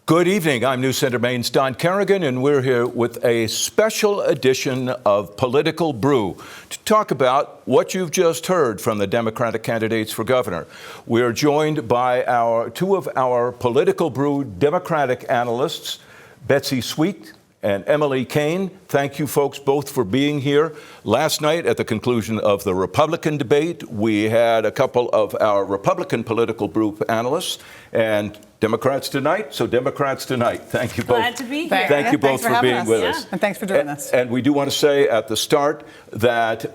Good evening. I'm News Center Maine's Don Carrigan, and we're here with a special edition of Political Brew to talk about what you've just heard from the Democratic candidates for governor. We're joined by two of our Political Brew Democratic analysts, Betsy Sweet and Emily Cain. Thank you folks both for being here. Last night at the conclusion of the Republican debate, we had a couple of our Republican Political Brew analysts and Democrats tonight. So Democrats tonight, thank you both. Glad to be here. Thank you both for being with us. And thanks for doing this. And we do want to say at the start that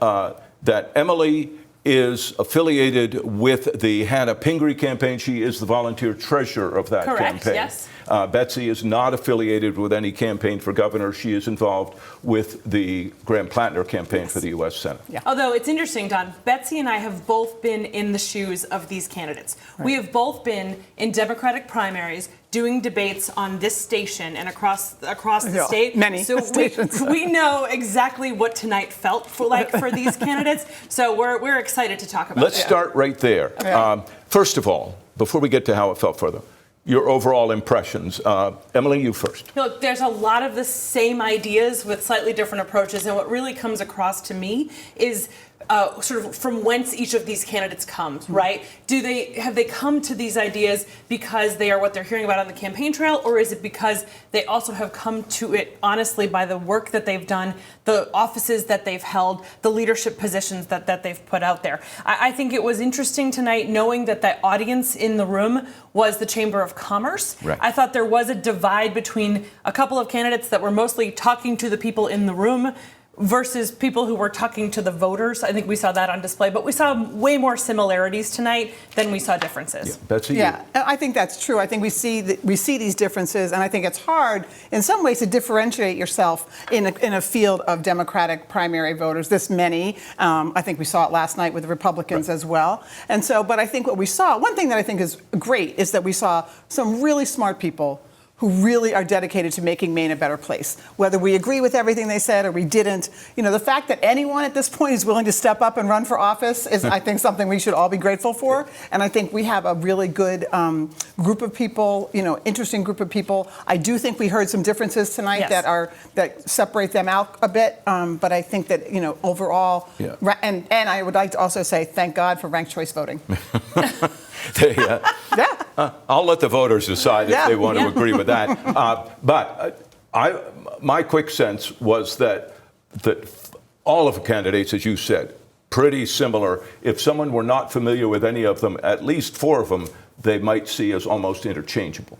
that Emily is affiliated with the Hannah Pingree campaign. She is the volunteer treasurer of that campaign. Yes. Betsy is not affiliated with any campaign for governor. She is involved with the Graham Plattner campaign for the U.S. Senate. Yeah. Although it's interesting, Don, Betsy and I have both been in the shoes of these candidates. Right. We have both been in Democratic primaries doing debates on this station and across the state. Many stations. We know exactly what tonight felt for these candidates. So we're excited to talk about it. Let's start right there. Okay. First of all, before we get to how it felt further, your overall impressions. Emily, you first. Look, there's a lot of the same ideas with slightly different approaches, and what really comes across to me is sort of from whence each of these candidates comes, right? Have they come to these ideas because they are what they're hearing about on the campaign trail, or is it because they also have come to it honestly by the work that they've done, the offices that they've held, the leadership positions that they've put out there? I think it was interesting tonight knowing that the audience in the room was the Chamber of Commerce. Right. I thought there was a divide between a couple of candidates that were mostly talking to the people in the room versus people who were talking to the voters. I think we saw that on display, but we saw way more similarities tonight than we saw differences. Yeah. Betsy? Yeah, I think that's true. I think we see these differences, and I think it's hard in some ways to differentiate yourself in a field of Democratic primary voters, this many. I think we saw it last night with the Republicans as well. And so, but I think what we saw, one thing that I think is great is that we saw some really smart people who really are dedicated to making Maine a better place. Whether we agree with everything they said or we didn't, the fact that anyone at this point is willing to step up and run for office is, I think, something we should all be grateful for. And I think we have a really good group of people, interesting group of people. I do think we heard some differences tonight that separate them out a bit. But I think that, overall, and I would like to also say thank God for ranked choice voting. I'll let the voters decide if they want to agree with that. But my quick sense was that all of the candidates, as you said, pretty similar. If someone were not familiar with any of them, at least four of them, they might see as almost interchangeable.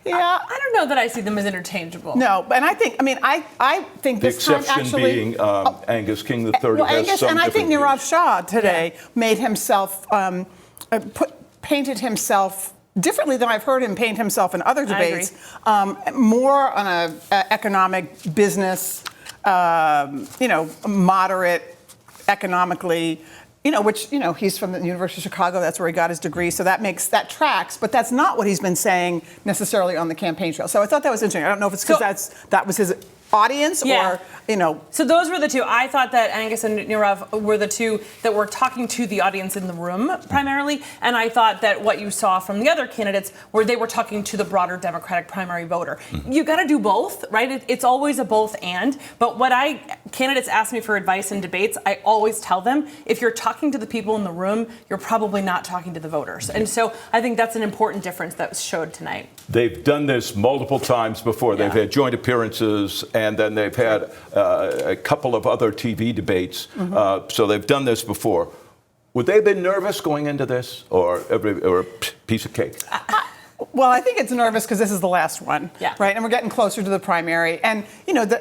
Yeah, I don't know that I see them as interchangeable. No, and I think the this time exception actually being Angus King III. Angus, and I think Nirav Shah today made himself painted himself differently than I've heard him paint himself in other debates. More on a economic business, moderate economically. Which he's from the University of Chicago. That's where he got his degree. So that tracks. But that's not what he's been saying necessarily on the campaign trail. So I thought that was interesting. I don't know if it's because that was his audience or. So those were the two. I thought that Angus and Nirav were the two that were talking to the audience in the room primarily. And I thought that what you saw from the other candidates were they were talking to the broader Democratic primary voter. You got to do both, right? It's always a both and. But candidates ask me for advice in debates, I always tell them, if you're talking to the people in the room, you're probably not talking to the voters. And so I think that's an important difference that was showed tonight. They've done this multiple times before. They've had joint appearances, and then they've had a couple of other TV debates. So they've done this before. Would they have been nervous going into this, or a piece of cake? Well, I think it's nervous because this is the last one, right? And we're getting closer to the primary. And,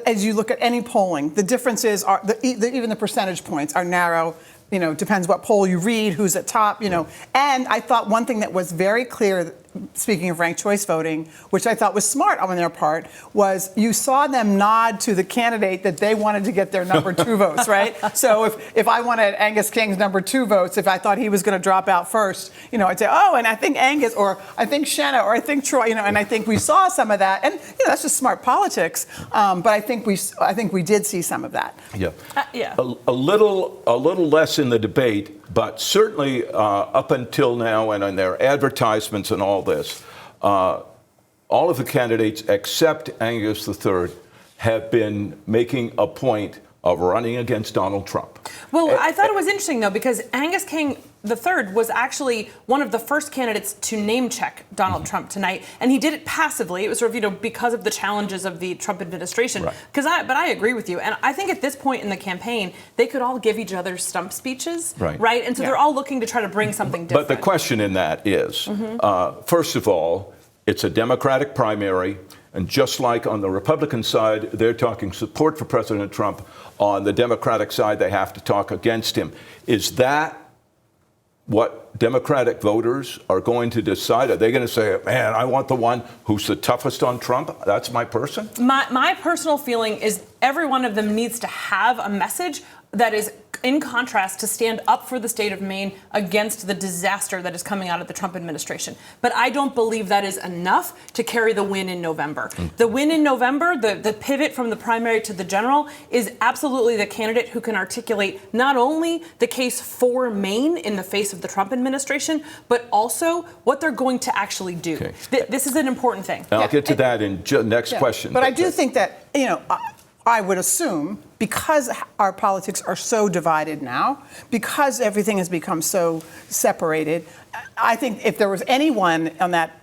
as you look at any polling, the differences are, even the percentage points are narrow. Depends what poll you read, who's at top, And I thought one thing that was very clear, speaking of ranked choice voting, which I thought was smart on their part, was you saw them nod to the candidate that they wanted to get their number 2 votes, right? So if I wanted Angus King's number 2 votes, if I thought he was going to drop out first, I'd say, oh, and I think Angus, or I think Shanna, or I think Troy, and I think we saw some of that. And, that's just smart politics. But I think we did see some of that. A little less in the debate, but certainly up until now and in their advertisements and all this, all of the candidates except Angus III have been making a point of running against Donald Trump. Well, I thought it was interesting, though, because Angus Cain III was actually one of the first candidates to name check Donald Trump tonight, and he did it passively. It was sort of, because of the challenges of the Trump administration. Right. But I agree with you, and I think at this point in the campaign, they could all give each other stump speeches, right? And so they're all looking to try to bring something different. But the question in that is, first of all, it's a Democratic primary. And just like on the Republican side, they're talking support for President Trump, on the Democratic side, they have to talk against him. Is that what Democratic voters are going to decide? Are they going to say, man, I want the one who's the toughest on Trump? That's my person? My personal feeling is every one of them needs to have a message that is in contrast to stand up for the state of Maine against the disaster that is coming out of the Trump administration. But I don't believe that is enough to carry the win in November. The win in November, the pivot from the primary to the general, is absolutely the candidate who can articulate not only the case for Maine in the face of the Trump administration, but also what they're going to actually do. Okay. This is an important thing. I'll get to that in next question. But I do think that, I would assume, because our politics are so divided now, because everything has become so separated, I think if there was anyone on that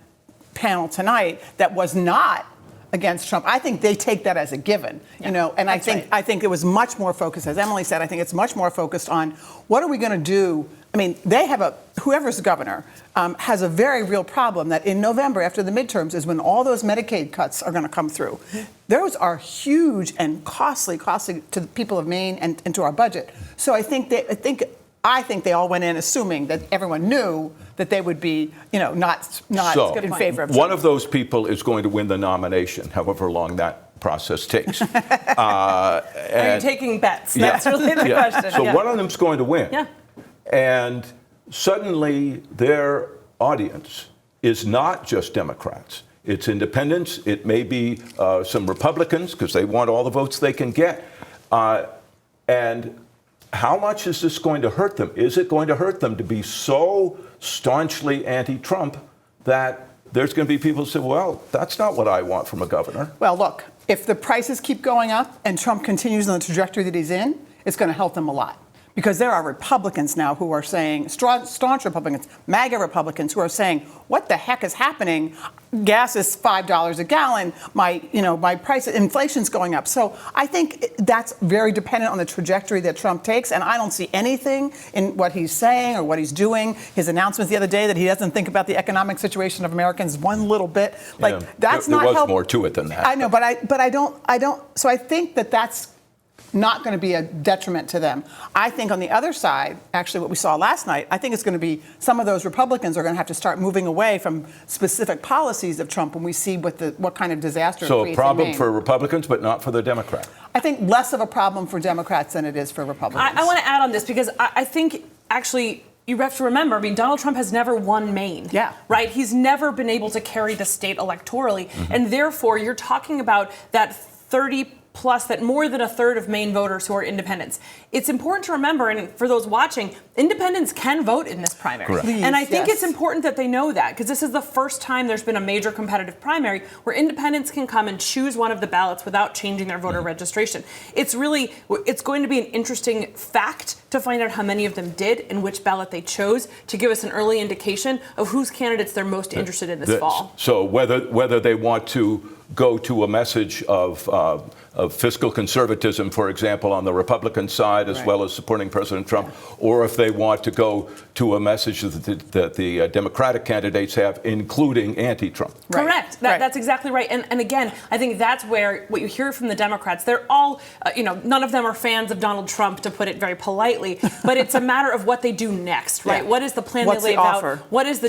panel tonight that was not against Trump, I think they take that as a given, and I think it was much more focused, as Emily said, I think it's much more focused on what are we going to do. I mean, they have whoever's governor has a very real problem that in November, after the midterms, is when all those Medicaid cuts are going to come through. Those are huge and costly to the people of Maine and to our budget. So I think they all went in assuming that everyone knew that they would be, not in favor of Trump. One of those people is going to win the nomination, however long that process takes. Are you taking bets? That's really the question. So one of them's going to win. Yeah. And suddenly their audience is not just Democrats. It's independents. It may be some Republicans, because they want all the votes they can get. And how much is this going to hurt them? Is it going to hurt them to be so staunchly anti-Trump that there's going to be people who say, well, that's not what I want from a governor? Well, look, if the prices keep going up and Trump continues on the trajectory that he's in, it's going to help them a lot. Because there are Republicans now who are saying, staunch Republicans, MAGA Republicans, who are saying, what the heck is happening? Gas is $5 a gallon. My price, inflation's going up. So I think that's very dependent on the trajectory that Trump takes. And I don't see anything in what he's saying or what he's doing. His announcement the other day that he doesn't think about the economic situation of Americans one little bit. That's not helpful. There was more to it than that. I know, but I don't. So I think that's not going to be a detriment to them. I think on the other side, actually what we saw last night, I think it's going to be some of those Republicans are going to have to start moving away from specific policies of Trump when we see what kind of disaster it creates in Maine. So a problem for Republicans, but not for the Democrats. I think less of a problem for Democrats than it is for Republicans. I want to add on this because I think actually you have to remember, Donald Trump has never won Maine. Yeah. Right? He's never been able to carry the state electorally. Mm-hmm. And therefore, you're talking about that 30 plus, that more than a third of Maine voters who are independents. It's important to remember, and for those watching, independents can vote in this primary. Please, and I think it's important that they know that, because this is the first time there's been a major competitive primary where independents can come and choose one of the ballots without changing their voter registration. It's going to be an interesting fact to find out how many of them did and which ballot they chose, to give us an early indication of whose candidates they're most interested in this fall. So whether they want to go to a message of fiscal conservatism, for example, on the Republican side, as well as supporting President Trump, or if they want to go to a message that the Democratic candidates have, including anti-Trump. Correct. That's exactly right. And again, I think that's where what you hear from the Democrats, they're all, none of them are fans of Donald Trump, to put it very politely, but it's a matter of what they do next, right? Yeah. What is the plan they lay out? What is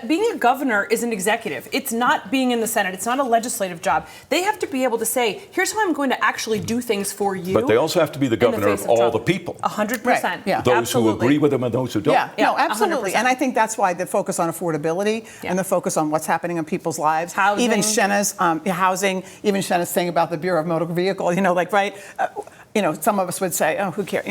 being a governor is an executive. It's not being in the Senate. It's not a legislative job. They have to be able to say, here's how I'm going to actually do things for you. But they also have to be the governor of all the people. 100%. Right. Yeah. Those who agree with him and those who don't. Yeah, no, absolutely. 100%. And I think that's why the focus on affordability and the focus on what's happening in people's lives. Housing. Even Shenna's housing, even Shenna's thing about the Bureau of Motor Vehicle, some of us would say, oh, who cares,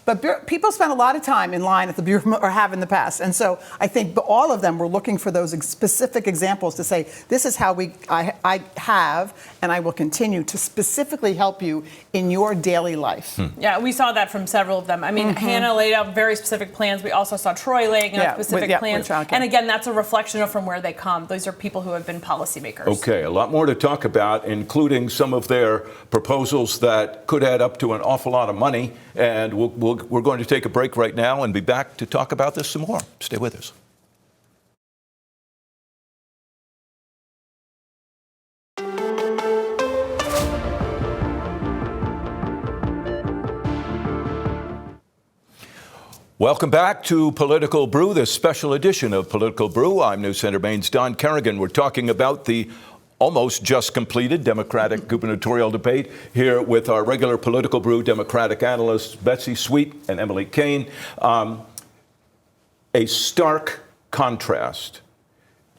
But people spend a lot of time in line at the Bureau, or have in the past. And so I think all of them were looking for those specific examples to say, this is how I have and I will continue to specifically help you in your daily life. Yeah, we saw that from several of them. I mean, Hannah laid out very specific plans. We also saw Troy laying out specific plans. And again, that's a reflection of from where they come. Those are people who have been policymakers. Okay, a lot more to talk about, including some of their proposals that could add up to an awful lot of money. And we're going to take a break right now and be back to talk about this some more. Stay with us. Welcome back to Political Brew, this special edition of Political Brew. I'm News Center Maine's Don Carrigan. We're talking about the almost just completed Democratic gubernatorial debate here with our regular Political Brew Democratic analysts, Betsy Sweet and Emily Cain. A stark contrast.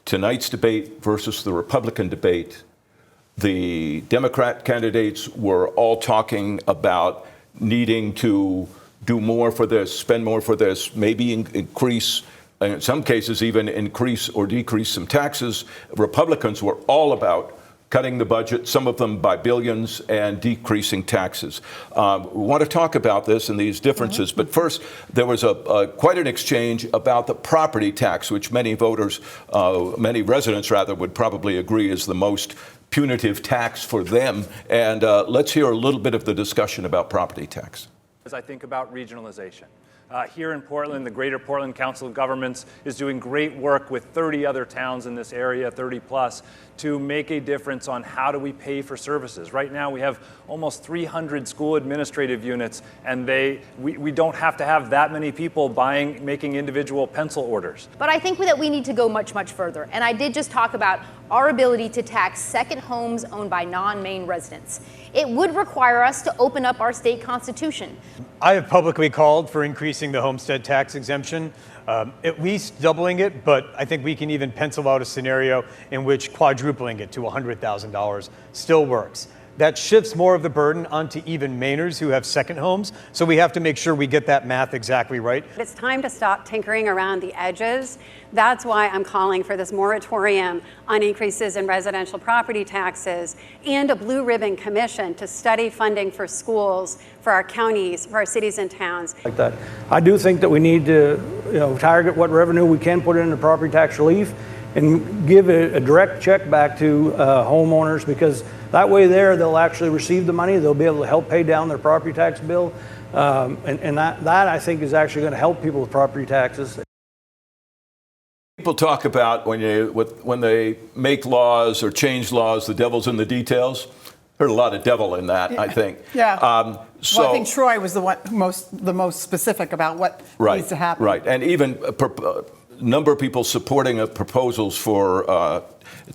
Tonight's debate versus the Republican debate. The Democrat candidates were all talking about needing to do more for this, spend more for this, maybe increase, in some cases even increase or decrease some taxes. Republicans were all about cutting the budget, some of them by billions, and decreasing taxes. We want to talk about this and these differences, but first, there was quite an exchange about the property tax, which many voters, many residents rather, would probably agree is the most punitive tax for them. And let's hear a little bit of the discussion about property tax. As I think about regionalization. Here in Portland, the Greater Portland Council of Governments is doing great work with 30 other towns in this area, 30 plus, to make a difference on how do we pay for services. Right now we have almost 300 school administrative units, and we don't have to have that many people making individual pencil orders. But I think that we need to go much, much further. And I did just talk about our ability to tax second homes owned by non-Maine residents. It would require us to open up our state constitution. I have publicly called for increasing the homestead tax exemption, at least doubling it, but I think we can even pencil out a scenario in which quadrupling it to $100,000 still works. That shifts more of the burden onto even Mainers who have second homes, so we have to make sure we get that math exactly right. It's time to stop tinkering around the edges. That's why I'm calling for this moratorium on increases in residential property taxes and a blue ribbon commission to study funding for schools, for our counties, for our cities and towns. Like that. I do think that we need to target what revenue we can put into property tax relief and give a direct check back to homeowners, because that way they'll actually receive the money. They'll be able to help pay down their property tax bill. And that I think is actually going to help people with property taxes. People talk about when they make laws or change laws, the devil's in the details. Heard a lot of devil in that, I think. Yeah. Well, I think Troy was the most specific about what needs to happen. Right. And even a number of people supporting proposals for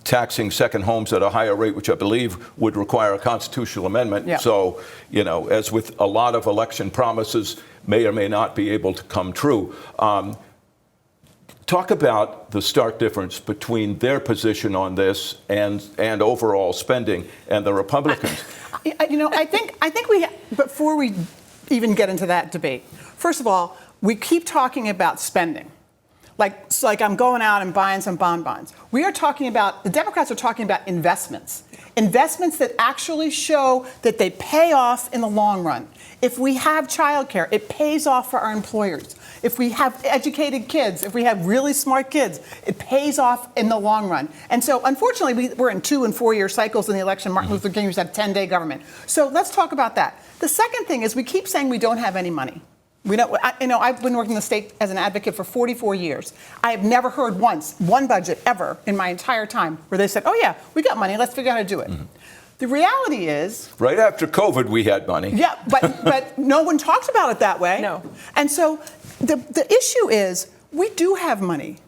taxing second homes at a higher rate, which I believe would require a constitutional amendment. Yeah. So, as with a lot of election promises, may or may not be able to come true. Talk about the stark difference between their position on this and overall spending and the Republicans. I think before we even get into that debate, first of all, we keep talking about spending. Like I'm going out and buying some bonbons. The Democrats are talking about investments that actually show that they pay off in the long run. If we have childcare, it pays off for our employers. If we have educated kids, if we have really smart kids, it pays off in the long run. And so, unfortunately, we're in 2- and 4-year cycles in the election. Martin Luther King used to have 10-day government. So let's talk about that. The second thing is we keep saying we don't have any money. I've been working in the state as an advocate for 44 years. I have never heard one budget ever in my entire time where they said, oh yeah, we got money, let's figure out how to do it. Mm-hmm. The reality is... Right after COVID, we had money. Yeah, but no one talks about it that way. No. And so the issue is we do have money.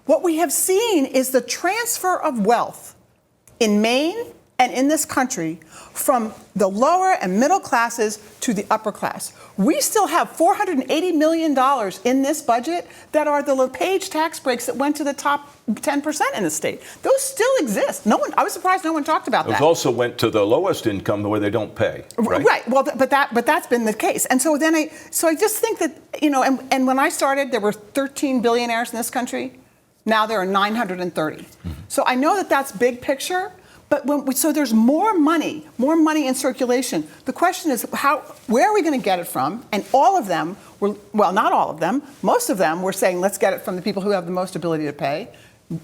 What we have seen is the transfer of wealth in Maine and in this country, from the lower and middle classes to the upper class. We still have $480 million in this budget that are the LePage tax breaks that went to the top 10% in the state. Those still exist. I was surprised no one talked about that. Those also went to the lowest income where they don't pay. Right. Right. Well, but that's been the case. And so then I just think that, and when I started, there were 13 billionaires in this country. Now there are 930. Mm-hmm. So I know that that's big picture. But so there's more money in circulation. The question is, where are we going to get it from? And all of them not all of them, most of them were saying, let's get it from the people who have the most ability to pay,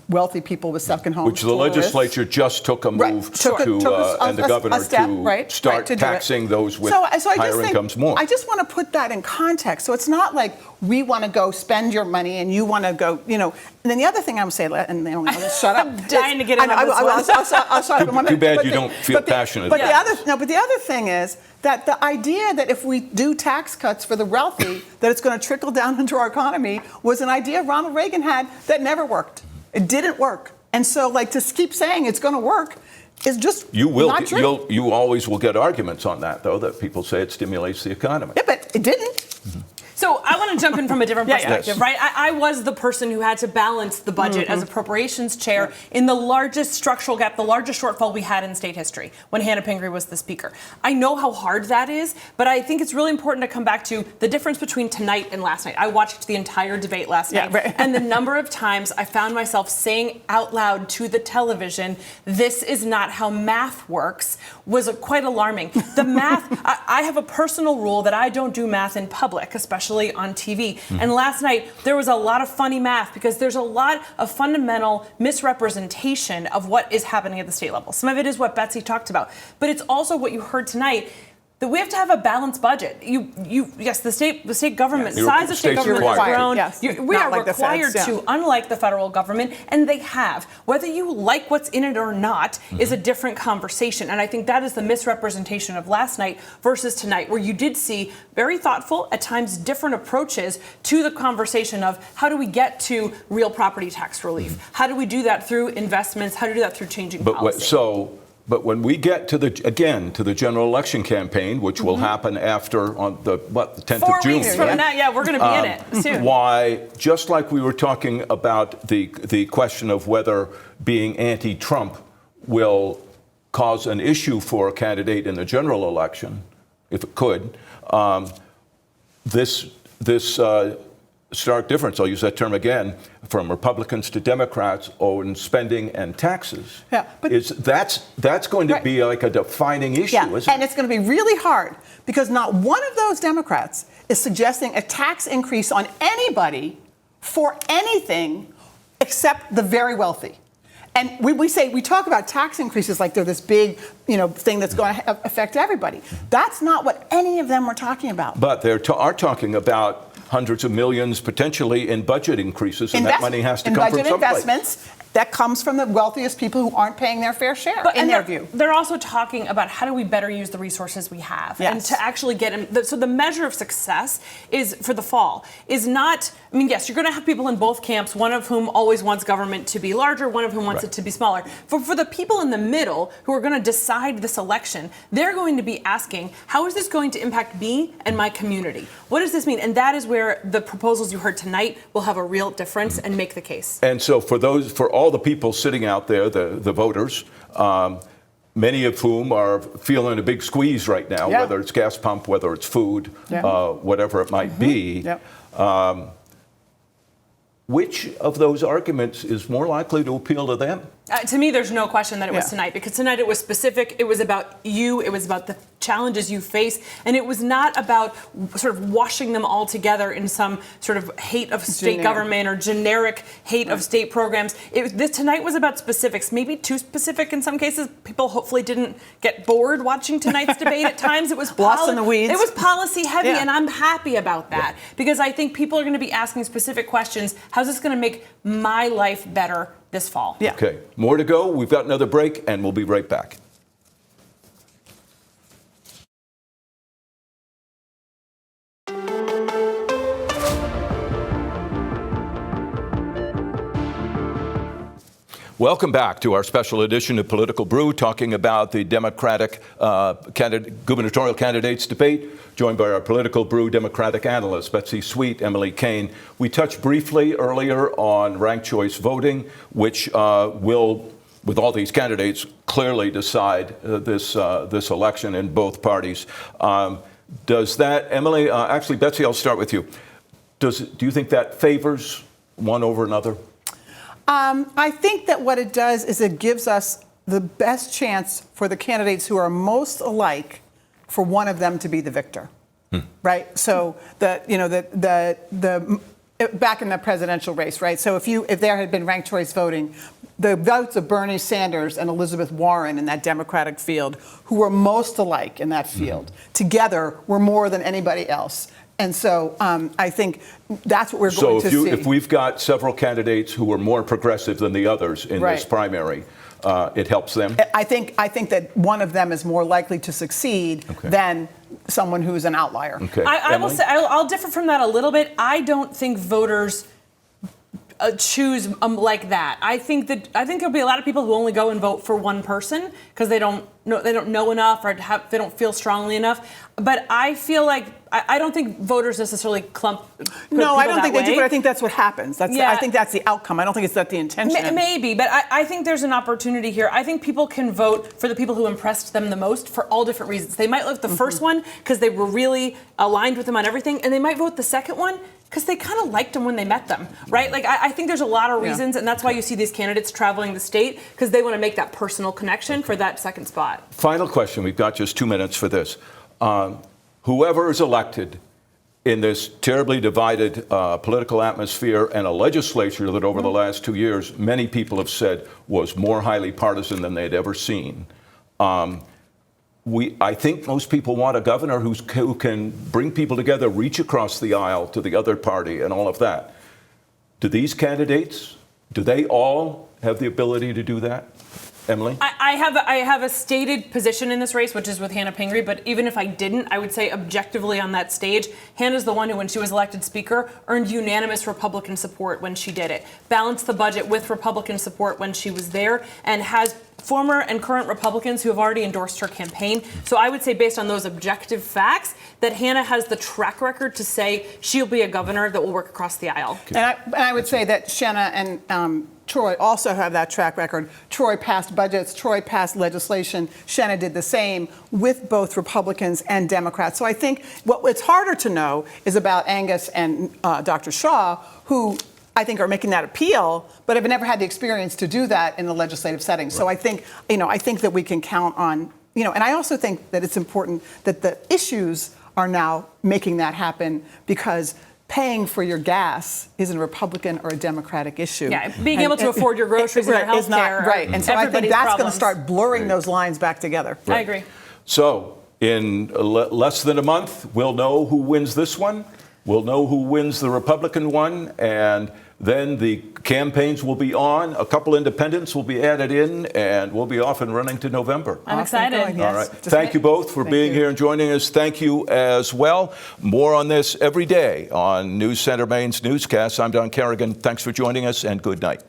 wealthy people with second homes. Which the legislature just took a move and the governor to start taxing those with higher incomes more. I just want to put that in context. So it's not like we want to go spend your money and you want to go, And then the other thing I would say, and I'll just shut up. I'm dying to get in on this one. I'll shut up. Too bad you don't feel passionate. But the other thing is that the idea that if we do tax cuts for the wealthy, that it's going to trickle down into our economy was an idea Ronald Reagan had that never worked. It didn't work. And so, to keep saying it's going to work is just not true. You always will get arguments on that, though, that people say it stimulates the economy. Yeah, but it didn't. Mm-hmm. So I want to jump in from a different perspective, Yes. right? I was the person who had to balance the budget as appropriations chair in the largest structural gap, the largest shortfall we had in state history when Hannah Pingree was the speaker. I know how hard that is, but I think it's really important to come back to the difference between tonight and last night. I watched the entire debate last night, and the number of times I found myself saying out loud to the television, "This is not how math works," was quite alarming. The math, I have a personal rule that I don't do math in public, especially on TV. And last night, there was a lot of funny math because there's a lot of fundamental misrepresentation of what is happening at the state level. Some of it is what Betsy talked about, but it's also what you heard tonight, that we have to have a balanced budget. Yes, the state government, size of state government has grown. Yes. We are required to, unlike the federal government, and they have. Whether you like what's in it or not is a different conversation. And I think that is the misrepresentation of last night versus tonight, where you did see very thoughtful, at times different approaches to the conversation of how do we get to real property tax relief? How do we do that through investments? How do we do that through changing policy? But when we get to the general election campaign, which will happen after on the 10th of June. 4 weeks from now, we're going to be in it soon. Why, just like we were talking about the question of whether being anti-Trump will cause an issue for a candidate in the general election, if it could, this stark difference, I'll use that term again, from Republicans to Democrats on spending and taxes. Yeah, but that's going to be like a defining issue, isn't it? And it's going to be really hard because not one of those Democrats is suggesting a tax increase on anybody for anything except the very wealthy. And we talk about tax increases like they're this big, thing that's going to affect everybody. That's not what any of them were talking about. But they are talking about hundreds of millions potentially in budget increases, and that money has to come from someplace. Investments that comes from the wealthiest people who aren't paying their fair share, in their view. They're also talking about how do we better use the resources we have. Yes. And to actually get in. So the measure of success is for the fall is not, yes, you're going to have people in both camps, one of whom always wants government to be larger, one of whom wants it to be smaller. For the people in the middle who are going to decide this election, they're going to be asking, how is this going to impact me and my community? What does this mean? And that is where the proposals you heard tonight will have a real difference and make the case. And so for all the people sitting out there, the voters, many of whom are feeling a big squeeze right now, whether it's gas pump, whether it's food, whatever it might be. Which of those arguments is more likely to appeal to them? To me, there's no question that it was tonight, because tonight it was specific. It was about you. It was about the challenges you face. And it was not about sort of washing them all together in some sort of hate of state government or generic hate of state programs. Tonight was about specifics, maybe too specific in some cases. People hopefully didn't get bored watching tonight's debate at times. It was lost in the weeds. It was policy heavy, and I'm happy about that because I think people are going to be asking specific questions. How's this going to make my life better this fall? Okay, more to go. We've got another break, and we'll be right back. Welcome back to our special edition of Political Brew, talking about the Democratic gubernatorial candidates debate, joined by our Political Brew Democratic analysts, Betsy Sweet, Emily Cain. We touched briefly earlier on ranked choice voting, which will, with all these candidates, clearly decide this election in both parties. Does that, Emily, actually, Betsy, I'll start with you. Do you think that favors one over another? I think that what it does is it gives us the best chance for the candidates who are most alike for one of them to be the victor, right? So back in the presidential race, right? So if there had been ranked choice voting, the votes of Bernie Sanders and Elizabeth Warren in that Democratic field, who were most alike in that field, together were more than anybody else. And so I think that's what we're going to see. So if we've got several candidates who are more progressive than the others in this primary, it helps them? I think that one of them is more likely to succeed than someone who's an outlier. Okay. I will say, I'll differ from that a little bit. I don't think voters choose like that. I think there'll be a lot of people who only go and vote for one person because they don't know enough or they don't feel strongly enough. But I feel like I don't think voters necessarily clump. No, I don't think they do, but I think that's what happens. I think that's the outcome. I don't think it's that the intention. Maybe, but I think there's an opportunity here. I think people can vote for the people who impressed them the most for all different reasons. They might vote the first one because they were really aligned with them on everything, and they might vote the second one because they kind of liked them when they met them, right? Like, I think there's a lot of reasons, and that's why you see these candidates traveling the state, because they want to make that personal connection for that second spot. Final question. We've got just 2 minutes for this. Whoever is elected in this terribly divided political atmosphere and a legislature that over the last 2 years, many people have said was more highly partisan than they'd ever seen. I think most people want a governor who can bring people together, reach across the aisle to the other party and all of that. Do these candidates, do they all have the ability to do that? Emily? I have a stated position in this race, which is with Hannah Pingree, but even if I didn't, I would say objectively on that stage, Hannah's the one who, when she was elected speaker, earned unanimous Republican support when she did it, balanced the budget with Republican support when she was there, and has former and current Republicans who have already endorsed her campaign. So I would say, based on those objective facts, that Hannah has the track record to say she'll be a governor that will work across the aisle. And I would say that Shanna and Troy also have that track record. Troy passed budgets, Troy passed legislation. Shanna did the same with both Republicans and Democrats. So I think what's harder to know is about Angus and Dr. Shaw, who I think are making that appeal, but have never had the experience to do that in the legislative setting. Right. So I think that we can count on, and I also think that it's important that the issues are now making that happen, because paying for your gas isn't a Republican or a Democratic issue. Yeah, being able to afford your groceries and your health care. Right, and so I think that's going to start blurring those lines back together. Right. I agree. So in less than a month, we'll know who wins this one. We'll know who wins the Republican one, and then the campaigns will be on. A couple independents will be added in, and we'll be off and running to November. I'm excited. All right. Thank you both for being here and joining us. Thank you as well. More on this every day on News Center Maine's newscast. I'm Don Carrigan. Thanks for joining us, and good night.